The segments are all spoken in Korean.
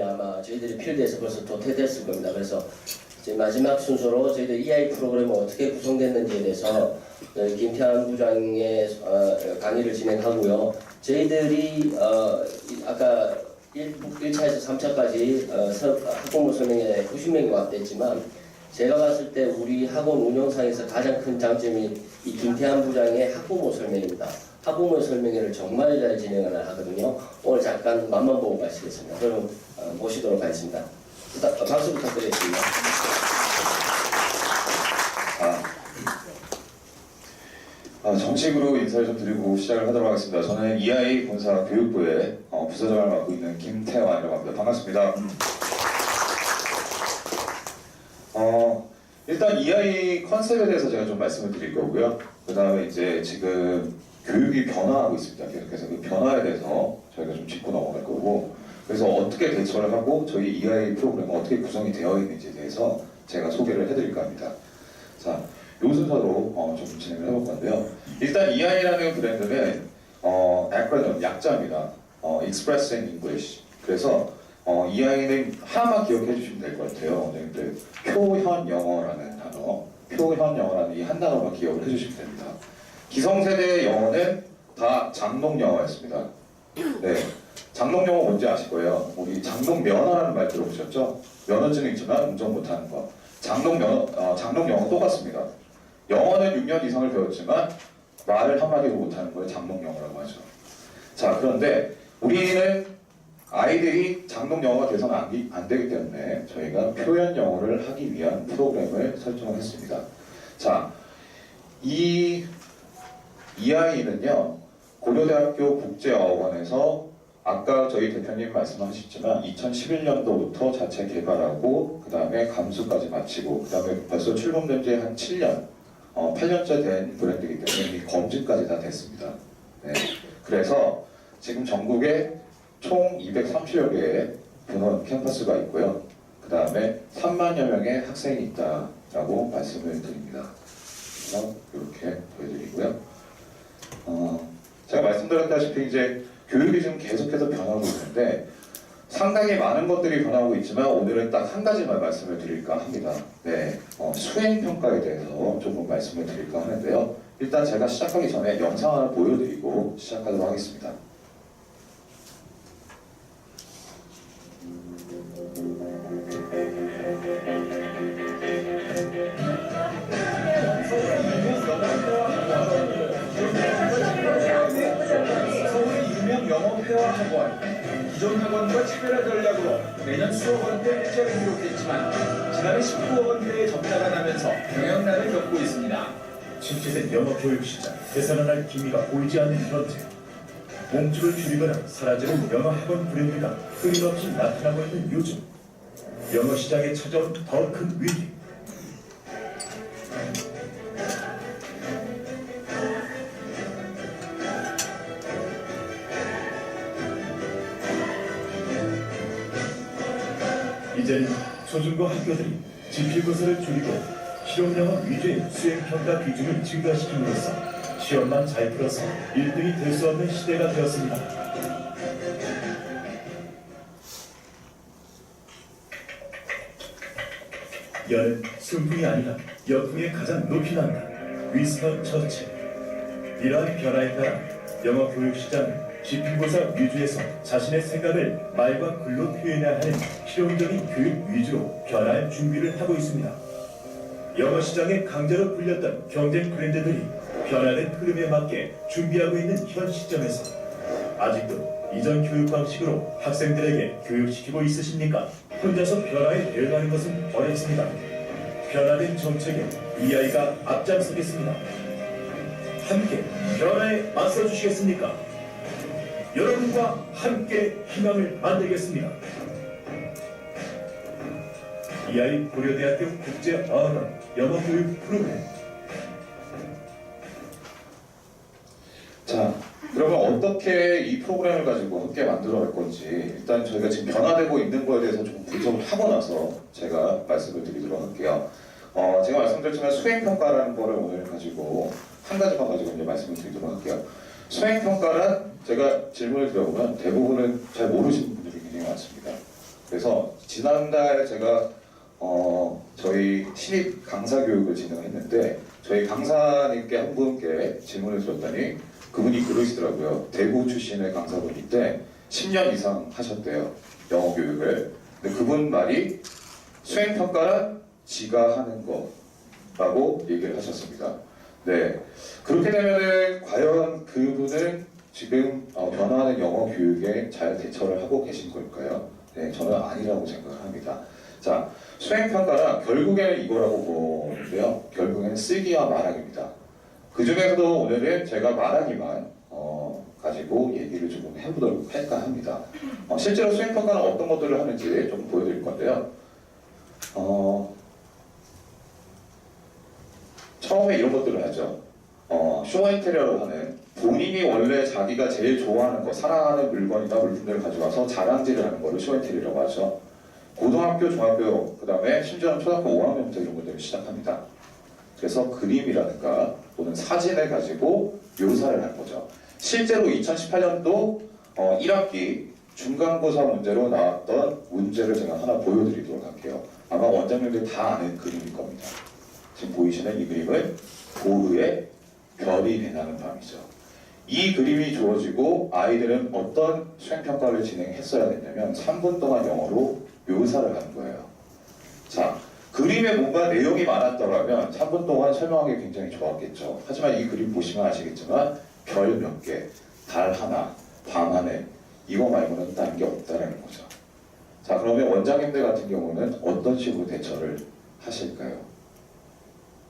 아마 저희들이 필드에서 벌써 도태됐을 겁니다. 그래서 이제 마지막 순서로 저희들 EI 프로그램이 어떻게 구성됐는지에 대해서 김태환 부장의 강의를 진행하고요. 저희들이 아까 1차에서 3차까지 학부모 설명회 90명이 왔댔지만 제가 봤을 때 우리 학원 운영상에서 가장 큰 장점이 이 김태환 부장의 학부모 설명입니다. 학부모 설명회를 정말 잘 진행을 하거든요. 오늘 잠깐 맛만 보고 가시겠습니다. 그럼 모시도록 하겠습니다. 박수 부탁드리겠습니다. 정식으로 인사를 좀 드리고 시작을 하도록 하겠습니다. 저는 EI 본사 교육부의 부서장을 맡고 있는 김태환이라고 합니다. 반갑습니다. 일단 EI 컨셉에 대해서 제가 좀 말씀을 드릴 거고요. 그 다음에 이제 지금 교육이 변화하고 있습니다. 계속해서 그 변화에 대해서 저희가 좀 짚고 넘어갈 거고, 그래서 어떻게 대처를 하고 저희 EI 프로그램은 어떻게 구성이 되어 있는지에 대해서 제가 소개를 해드릴까 합니다. 자, 요 순서로 좀 진행을 해볼 건데요. 일단 EI라는 브랜드는 acronym, 약자입니다. Express in English. 그래서 EI는 하나만 기억해 주시면 될 것 같아요. 표현 영어라는 단어, 표현 영어라는 이 한 단어만 기억을 해주시면 됩니다. 기성세대의 영어는 다 장롱 영어였습니다. 네, 장롱 영어 뭔지 아실 거예요. 우리 장롱 면허라는 말 들어보셨죠? 면허증이 있지만 운전 못하는 거. 장롱 영어 똑같습니다. 영어는 6년 이상을 배웠지만 말을 한마디도 못하는 걸 장롱 영어라고 하죠. 자, 그런데 우리는 아이들이 장롱 영어가 돼서는 안 되기 때문에 저희가 표현 영어를 하기 위한 프로그램을 설정을 했습니다. 자, 이 EI는요, 고려대학교 국제어학원에서 아까 저희 대표님 말씀하셨지만 2011년도부터 자체 개발하고 그 다음에 감수까지 마치고 그 다음에 벌써 출범된 지 한 7년, 8년째 된 브랜드이기 때문에 이미 검증까지 다 됐습니다. 네. 그래서 지금 전국에 총 230여 개의 분원 캠퍼스가 있고요. 그 다음에 3만여 명의 학생이 있다라고 말씀을 드립니다. 그래서 이렇게 보여드리고요. 제가 말씀드렸다시피 이제 교육이 지금 계속해서 변하고 있는데 상당히 많은 것들이 변하고 있지만 오늘은 딱 한 가지만 말씀을 드릴까 합니다. 네, 수행평가에 대해서 조금 말씀을 드릴까 하는데요. 일단 제가 시작하기 전에 영상 하나 보여드리고 시작하도록 하겠습니다. 영어회화학원, 기존 학원과 차별화 전략으로 매년 수억 원대 흑자를 기록했지만 지난해 19억 원대의 적자가 나면서 경영난을 겪고 있습니다. 침체된 영어 교육 시장, 되살아날 기미가 보이지 않는 현재, 몸집을 줄이거나 사라지는 영어 학원 브랜드가 끊임없이 나타나고 있는 요즘, 영어 시장에 찾아온 더 큰 위기. 이제는 초중고 학교들이 지필고사를 줄이고 실용영어 위주의 수행평가 비중을 증가시킴으로써 시험만 잘 풀어서 1등이 될 수 없는 시대가 되었습니다. 여는 순풍이 아니라 역풍에 가장 높이 난다. 위스턴 처칠. 이러한 변화에 따라 영어 교육 시장은 지필고사 위주에서 자신의 생각을 말과 글로 표현해야 하는 실용적인 교육 위주로 변화할 준비를 하고 있습니다. 영어 시장에 강자로 불렸던 경쟁 브랜드들이 변화된 흐름에 맞게 준비하고 있는 현 시점에서 아직도 이전 교육 방식으로 학생들에게 교육시키고 있으십니까? 혼자서 변화에 대응하는 것은 어렵습니다. 변화된 정책에 EI가 앞장서겠습니다. 함께 변화에 맞서주시겠습니까? 여러분과 함께 희망을 만들겠습니다. EI 고려대학교 국제어학원 영어교육 프로그램. 자, 그러면 어떻게 이 프로그램을 가지고 함께 만들어갈 건지 일단 저희가 지금 변화되고 있는 거에 대해서 좀 분석을 하고 나서 제가 말씀을 드리도록 할게요. 제가 말씀드렸지만 수행평가라는 거를 오늘 가지고 한 가지만 가지고 이제 말씀을 드리도록 할게요. 수행평가란 제가 질문을 드려보면 대부분은 잘 모르시는 분들이 굉장히 많습니다. 그래서 지난달 제가 저희 신입 강사 교육을 진행했는데 저희 강사님께 한 분께 질문을 드렸더니 그분이 그러시더라고요. 대구 출신의 강사분인데 10년 이상 하셨대요. 영어 교육을. 근데 그분 말이 수행평가는 지가 하는 거라고 얘기를 하셨습니다. 네, 그렇게 되면은 과연 그분은 지금 변화하는 영어 교육에 잘 대처를 하고 계신 걸까요? 네, 저는 아니라고 생각을 합니다. 자, 수행평가는 결국에는 이거라고 보는데요. 결국에는 쓰기와 말하기입니다. 그 중에서도 오늘은 제가 말하기만 가지고 얘기를 조금 해보도록 할까 합니다. 실제로 수행평가는 어떤 것들을 하는지 좀 보여드릴 건데요. 처음에 이런 것들을 하죠. 쇼인테리어라고 하는 본인이 원래 자기가 제일 좋아하는 거, 사랑하는 물건이나 물품들을 가져가서 자랑질을 하는 거를 쇼인테리어라고 하죠. 고등학교, 중학교, 그 다음에 심지어는 초등학교 5학년부터 이런 것들을 시작합니다. 그래서 그림이라든가 또는 사진을 가지고 묘사를 하는 거죠. 실제로 2018년도 1학기 중간고사 문제로 나왔던 문제를 제가 하나 보여드리도록 할게요. 아마 원장님들 다 아는 그림일 겁니다. 지금 보이시는 이 그림은 보르의 별이 빛나는 밤이죠. 이 그림이 주어지고 아이들은 어떤 수행평가를 진행했어야 됐냐면 3분 동안 영어로 묘사를 하는 거예요. 자, 그림에 뭔가 내용이 많았더라면 3분 동안 설명하기 굉장히 좋았겠죠. 하지만 이 그림 보시면 아시겠지만 별 몇 개, 달 하나, 밤 하늘 이거 말고는 다른 게 없다는 거죠. 자, 그러면 원장님들 같은 경우는 어떤 식으로 대처를 하실까요?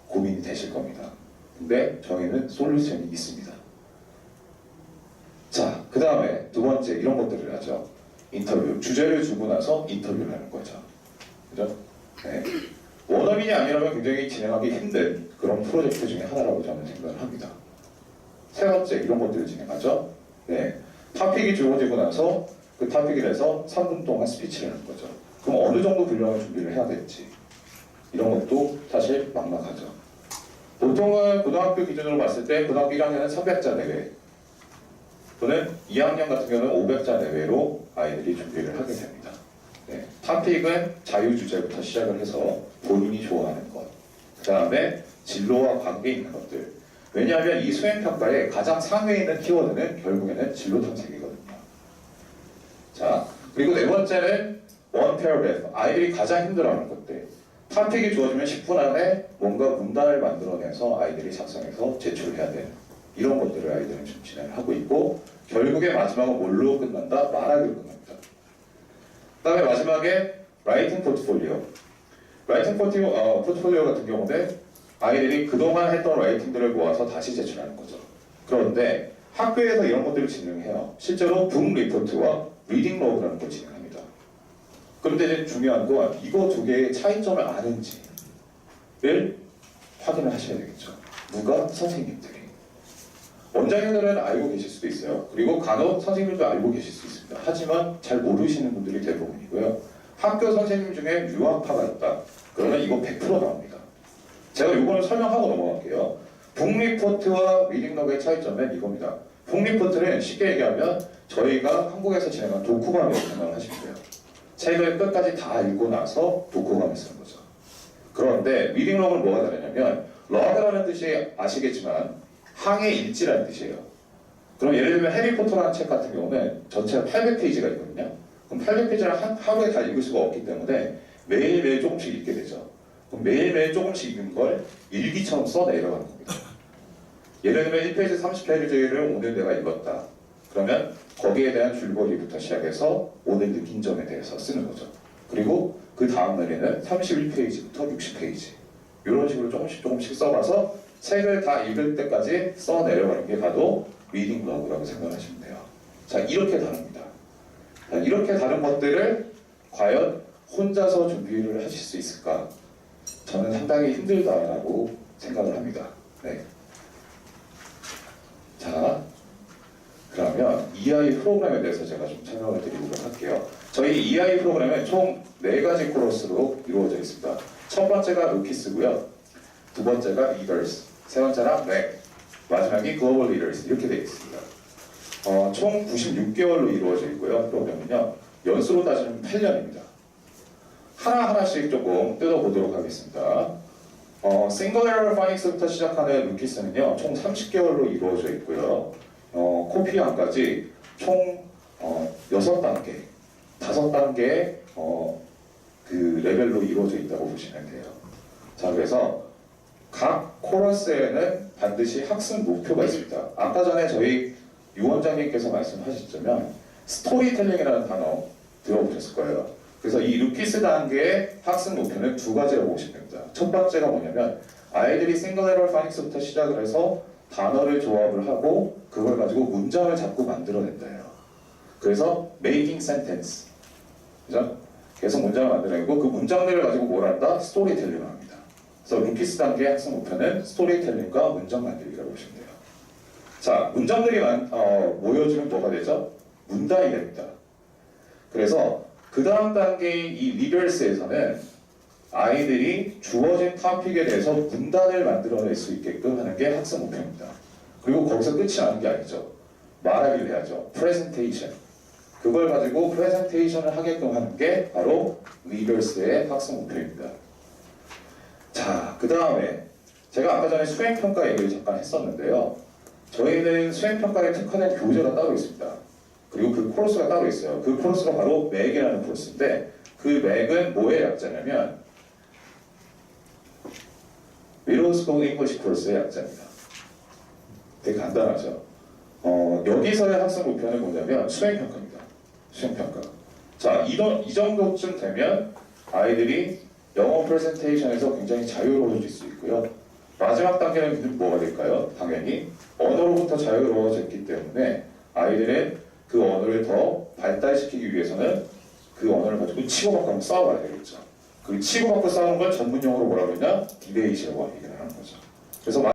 고민이 되실 겁니다. 근데 저희는 솔루션이 있습니다. 자, 그 다음에 두 번째 이런 것들을 하죠. 인터뷰. 주제를 주고 나서 인터뷰를 하는 거죠. 그죠? 네. 원어민이 아니라면 굉장히 진행하기 힘든 그런 프로젝트 중에 하나라고 저는 생각을 합니다. 세 번째 이런 것들을 진행하죠. 네. 토픽이 주어지고 나서 그 토픽에 대해서 3분 동안 스피치를 하는 거죠. 그럼 어느 정도 분량을 준비를 해야 될지 이런 것도 사실 막막하죠. 보통은 고등학교 기준으로 봤을 때 고등학교 1학년은 300자 내외 또는 2학년 같은 경우는 500자 내외로 아이들이 준비를 하게 됩니다. 네. 토픽은 자유주제부터 시작을 해서 본인이 좋아하는 것, 그 다음에 진로와 관계 있는 것들. 왜냐하면 이 수행평가의 가장 상위에 있는 키워드는 결국에는 진로 탐색이거든요. 자, 그리고 네 번째는 원 패러그래프. 아이들이 가장 힘들어하는 것들. 토픽이 주어지면 10분 안에 뭔가 문단을 만들어내서 아이들이 작성해서 제출해야 되는 이런 것들을 아이들은 좀 진행을 하고 있고 결국에 마지막은 뭘로 끝난다? 말하기로 끝납니다. 그 다음에 마지막에 라이팅 포트폴리오. 라이팅 포트폴리오 같은 경우는 아이들이 그동안 했던 라이팅들을 모아서 다시 제출하는 거죠. 그런데 학교에서 이런 것들을 진행해요. 실제로 북 리포트와 리딩 로그라는 걸 진행합니다. 그런데 이제 중요한 건 이거 두 개의 차이점을 아는지를 확인을 하셔야 되겠죠. 누가? 선생님들이. 원장님들은 알고 계실 수도 있어요. 그리고 간혹 선생님들도 알고 계실 수 있습니다. 하지만 잘 모르시는 분들이 대부분이고요. 학교 선생님 중에 유학파가 있다. 그러면 이거 100% 나옵니다. 제가 이거는 설명하고 넘어갈게요. 북리포트와 리딩러그의 차이점은 이겁니다. 북리포트는 쉽게 얘기하면 저희가 한국에서 진행한 독후감이라고 생각을 하시면 돼요. 책을 끝까지 다 읽고 나서 독후감을 쓰는 거죠. 그런데 리딩러그는 뭐가 다르냐면 러그라는 뜻이 아시겠지만 항해 일지라는 뜻이에요. 그럼 예를 들면 해리포터라는 책 같은 경우는 전체가 800페이지가 있거든요. 그럼 800페이지를 하루에 다 읽을 수가 없기 때문에 매일매일 조금씩 읽게 되죠. 그럼 매일매일 조금씩 읽는 걸 일기처럼 써 내려가는 겁니다. 예를 들면 1페이지 30페이지를 오늘 내가 읽었다. 그러면 거기에 대한 줄거리부터 시작해서 오늘 느낀 점에 대해서 쓰는 거죠. 그리고 그 다음 날에는 31페이지부터 60페이지 이런 식으로 조금씩 써가서 책을 다 읽을 때까지 써 내려가는 게 바로 리딩 러그라고 생각하시면 돼요. 자, 이렇게 다릅니다. 자, 이렇게 다른 것들을 과연 혼자서 준비를 하실 수 있을까? 저는 상당히 힘들다라고 생각을 합니다. 네. 자, 그러면 EI 프로그램에 대해서 제가 좀 설명을 드리도록 할게요. 저희 EI 프로그램은 총 4가지 코러스로 이루어져 있습니다. 첫 번째가 루키스고요. 두 번째가 리더스, 세 번째가 렉, 마지막이 글로벌 리더스 이렇게 되어 있습니다. 총 96개월로 이루어져 있고요. 프로그램은요. 연수로 따지면 8년입니다. 하나하나씩 조금 뜯어보도록 하겠습니다. 싱글 에러 파닉스부터 시작하는 루키스는요, 총 30개월로 이루어져 있고요. 코피안까지 총 6단계, 5단계 그 레벨로 이루어져 있다고 보시면 돼요. 자, 그래서 각 코러스에는 반드시 학습 목표가 있습니다. 아까 전에 저희 유 원장님께서 말씀하셨지만 스토리텔링이라는 단어 들어보셨을 거예요. 그래서 이 루키스 단계의 학습 목표는 두 가지라고 보시면 됩니다. 첫 번째가 뭐냐면 아이들이 싱글 에러 파닉스부터 시작을 해서 단어를 조합을 하고 그걸 가지고 문장을 자꾸 만들어낸다요. 그래서 making sentence, 그죠? 계속 문장을 만들어내고 그 문장들을 가지고 뭘 한다? 스토리텔링을 합니다. 그래서 루키스 단계의 학습 목표는 스토리텔링과 문장 만들기라고 보시면 돼요. 자, 문장들이 모여주면 뭐가 되죠? 문단이 됩니다. 그래서 그 다음 단계인 이 리버스에서는 아이들이 주어진 토픽에 대해서 문단을 만들어낼 수 있게끔 하는 게 학습 목표입니다. 그리고 거기서 끝이 나는 게 아니죠. 말하기를 해야죠. 프레젠테이션. 그걸 가지고 프레젠테이션을 하게끔 하는 게 바로 리버스의 학습 목표입니다. 자, 그 다음에 제가 아까 전에 수행평가 얘기를 잠깐 했었는데요. 저희는 수행평가에 특화된 교재가 따로 있습니다. 그리고 그 코러스가 따로 있어요. 그 코러스가 바로 맥이라는 코러스인데 그 맥은 뭐의 약자냐면 Middle School English 코러스의 약자입니다. 되게 간단하죠. 여기서의 학습 목표는 뭐냐면 수행평가입니다. 수행평가. 자, 이 정도쯤 되면 아이들이 영어 프레젠테이션에서 굉장히 자유로워질 수 있고요. 마지막 단계는 뭐가 될까요? 당연히 언어로부터 자유로워졌기 때문에 아이들은 그 언어를 더 발달시키기 위해서는 그 언어를 가지고 치고받고 한번 싸워봐야 되겠죠. 그 치고받고 싸우는 걸 전문용어로 뭐라고 하냐? 디베이트라고 얘기를 하는 거죠. 그래서